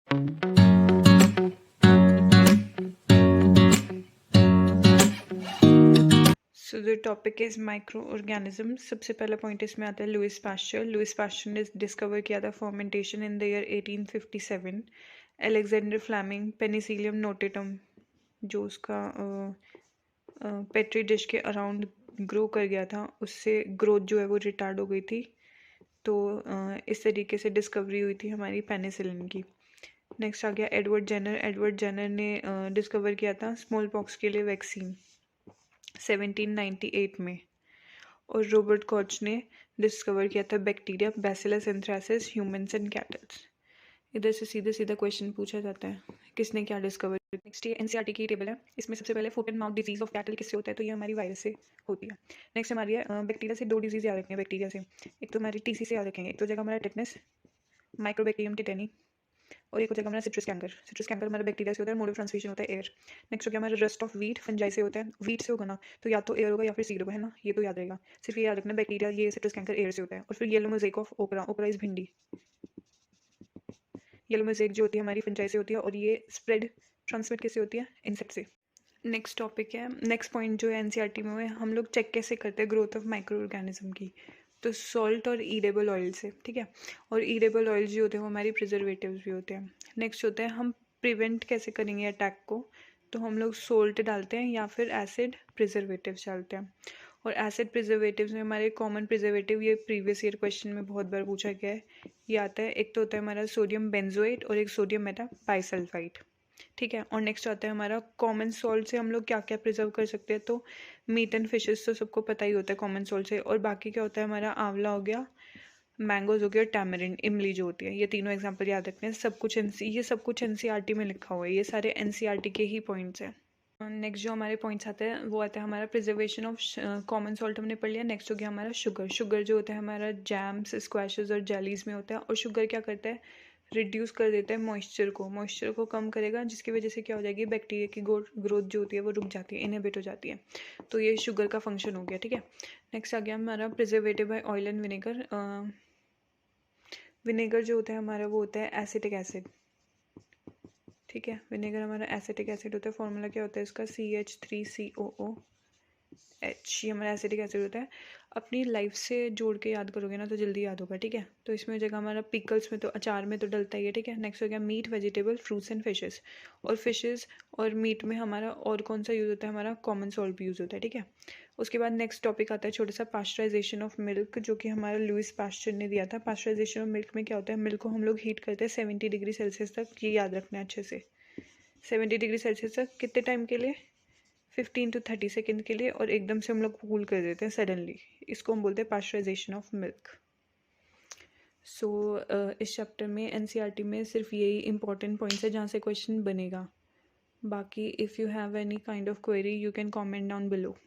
So the topic is micro organism. सबसे पहला point इसमें आता है लुइस पास्चर। लुइस पास्चर ने डिस्कवर किया था fermentation in the year 1857। Alexander Fleming penicillium notatum जो उसका पेट्री डिश के अराउंड ग्रो कर गया था, उससे ग्रोथ जो है वो रिटार्ड हो गई थी। तो इस तरीके से डिस्कवरी हुई थी हमारी पेनिसिलिन की। नेक्स्ट आ गया एडवर्ड जेनर। एडवर्ड जेनर ने डिस्कवर किया था स्मॉल पॉक्स के लिए वैक्सीन 1798 में। और रॉबर्ट कॉच ने डिस्कवर किया था bacteria bacillus anthracis humans and cattles. इधर से सीधा सीधा क्वेश्चन पूछा जाता है, किसने क्या डिस्कवर। नेक्स्ट ये एनसीईआरटी की टेबल है। इसमें सबसे पहले foot and mouth disease of cattle किससे होता है, तो ये हमारी वायरस से होती है। नेक्स्ट हमारी है बैक्टीरिया से 2 डिजीज याद रखेंगे बैक्टीरिया से। एक तो हमारी टीसी से याद रखेंगे, एक तो जगह हमारा टेटनस माइक्रोबैक्टीरियम टिटेनी, और एक हो जाएगा हमारा सिट्रस कैंकर। सिट्रस कैंकर हमारा बैक्टीरिया से होता है, मोड ऑफ ट्रांसमिशन होता है एयर। नेक्स्ट हो गया हमारा रस्ट ऑफ वीट फंजाई से होता है। वीट से होगा ना तो या तो एयर होगा या फिर सीड होगा, है ना, ये तो याद रहेगा। सिर्फ ये याद रखना बैक्टीरिया ये सिट्रस कैंकर एयर से होता है। और फिर येलो मोज़ेक ऑफ ओकरा। ओकरा इज भिंडी। येलो मोज़ेक जो होती है हमारी फंजाई से होती है, और ये स्प्रेड ट्रांसमिट कैसे होती है, इंसेक्ट से। नेक्स्ट टॉपिक है, नेक्स्ट पॉइंट जो है एनसीईआरटी में हम लोग चेक कैसे करते हैं ग्रोथ ऑफ माइक्रो ऑर्गेनिज्म की, तो सॉल्ट और ईडेबल ऑयल से, ठीक है। और ईडेबल ऑयल जो होते हैं वो हमारी प्रिजर्वेटिव्स भी होते हैं। नेक्स्ट होता है हम प्रिवेंट कैसे करेंगे अटैक को, तो हम लोग सोल्ट डालते हैं या फिर एसिड प्रिजर्वेटिव्स डालते हैं। और एसिड प्रिजर्वेटिव्स में हमारे कॉमन प्रिजर्वेटिव, ये प्रीवियस ईयर क्वेश्चन में बहुत बार पूछा गया है, ये आता है। एक तो होता है हमारा सोडियम बेंजोएट और एक सोडियम मेटा बाइसल्फाइड, ठीक है। और नेक्स्ट आता है हमारा कॉमन सॉल्ट से हम लोग क्या क्या प्रिजर्व कर सकते हैं, तो मीट एंड फिशेस तो सबको पता ही होता है कॉमन सॉल्ट से। और बाकी क्या होता है हमारा आंवला हो गया, मैंगोज हो गया, टैमरिंड इमली जो होती है, ये तीनों एग्जांपल याद रखते हैं। ये सब कुछ एनसीईआरटी में लिखा हुआ है, ये सारे एनसीईआरटी के ही पॉइंट्स हैं। नेक्स्ट जो हमारे पॉइंट्स आते हैं वो आता है हमारा प्रिजर्वेशन ऑफ कॉमन सॉल्ट, हमने पढ़ लिया। नेक्स्ट हो गया हमारा शुगर। शुगर जो होता है हमारा जैम्स स्क्वैशेस और जेलीज में होता है। और शुगर क्या करता है, रिड्यूस कर देता है मॉइस्चर को कम करेगा, जिसकी वजह से क्या हो जाएगी, बैक्टीरिया की ग्रोथ जो होती है वो रुक जाती है, इनहिबिट हो जाती है। तो ये शुगर का फंक्शन हो गया, ठीक है। नेक्स्ट आ गया हमारा preservative by oil and vinegar. Vinegar जो होता है हमारा वो होता है एसिटिक एसिड, ठीक है। विनेगर हमारा एसिटिक एसिड होता है। फॉर्मूला क्या होता है इसका, CH3COOH, ये हमारा एसिटिक एसिड होता है। अपनी लाइफ से जोड़ के याद करोगे ना तो जल्दी याद होगा, ठीक है। तो इसमें हो जाएगा हमारा पिकल्स में, तो अचार में तो डलता ही है, ठीक है। नेक्स्ट हो गया meat, vegetable, fruits and fishes. और फिशेस और मीट में हमारा और कौन सा यूज़ होता है, हमारा कॉमन सॉल्ट भी यूज़ होता है, ठीक है। उसके बाद नेक्स्ट टॉपिक आता है छोटा सा पास्चराइजेशन ऑफ मिल्क, जो कि हमारा लुइस पास्चर ने दिया था। पास्चराइजेशन ऑफ मिल्क में क्या होता है, मिल्क को हम लोग हीट करते हैं 70 डिग्री सेल्सियस तक, ये याद रखना है अच्छे से। 70 डिग्री सेल्सियस तक कितने टाइम के लिए, 15 to 30 सेकेंड के लिए, और एकदम से हम लोग कूल कर देते हैं सडनली, इसको हम बोलते हैं पास्चराइजेशन ऑफ मिल्क। सो इस चैप्टर में एनसीईआरटी में सिर्फ यही इंपॉर्टेंट पॉइंट्स है जहाँ से क्वेश्चन बनेगा। बाकी if you have any kind of query you can comment down below.